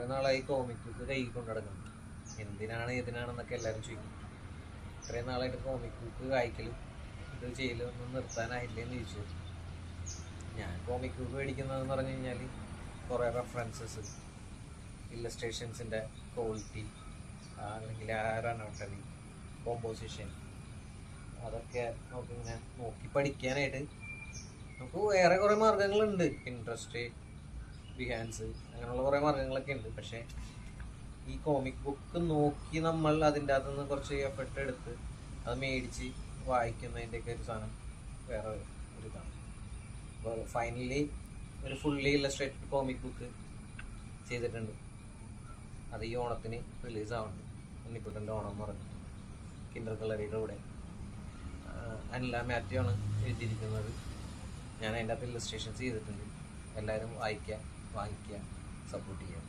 കുറേ നാളായി comic book കൈ കൊണ്ടു നടക്കണം. എന്തിനാണ് ഏതിനാണെന്നൊക്കെ എല്ലാവരും ചോദിക്കും. ഇത്രയും നാളായിട്ട് കോമിക് ബുക്ക് വായിക്കലും ഇത് ചെയ്യലൊന്നും നിർത്താനായില്ലേന്ന് ചോദിച്ചു. ഞാൻ കോമിക് ബുക്ക് മേടിക്കുന്നതെന്ന് പറഞ്ഞു കഴിഞ്ഞാൽ കുറേ റെഫറൻസസ്, ഇല്ലസ്ട്രേഷൻസിൻ്റെ ക്വാളിറ്റി, അല്ലെങ്കിൽ അനോട്ടമി, കോമ്പോസിഷൻ, അതൊക്കെ നമുക്കിങ്ങനെ നോക്കി പഠിക്കാനായിട്ട് നമുക്ക് വേറെ കുറേ മാർഗ്ഗങ്ങളുണ്ട്. പിൻട്രസ്റ്റ്, ബിഹാൻസ്, അങ്ങനെയുള്ള കുറേ മാർഗ്ഗങ്ങളൊക്കെ ഉണ്ട്. പക്ഷേ ഈ കോമിക് ബുക്ക് നോക്കി നമ്മൾ അതിൻ്റെ അകത്തു നിന്ന് കുറച്ച് എഫർട്ട് എടുത്ത് അത് മേടിച്ച് വായിക്കുന്നതിൻ്റെയൊക്കെ ഒരു സാധനം വേറെ ഒരു ഇതാണ്. അപ്പോൾ ഫൈനലി ഒരു ഫുള്ളി ഇല്ലസ്ട്രേറ്റഡ് കോമിക് ബുക്ക് ചെയ്തിട്ടുണ്ട്. അത് ഈ ഓണത്തിന് റിലീസാവുന്നുണ്ട്. ഉണ്ണിക്കുട്ടൻ്റെ ഓണം എന്ന് പറഞ്ഞു കിൻഡർ കളറിയുടെ കൂടെ അനില മാത്യു ആണ് എഴുതിയിരിക്കുന്നത്. ഞാൻ അതിൻ്റെ അകത്ത് ഇല്ലസ്ട്രേഷൻസ് ചെയ്തിട്ടുണ്ട്. എല്ലാവരും വായിക്കുക, വാങ്ങിക്കുക, സപ്പോർട്ട് ചെയ്യുക.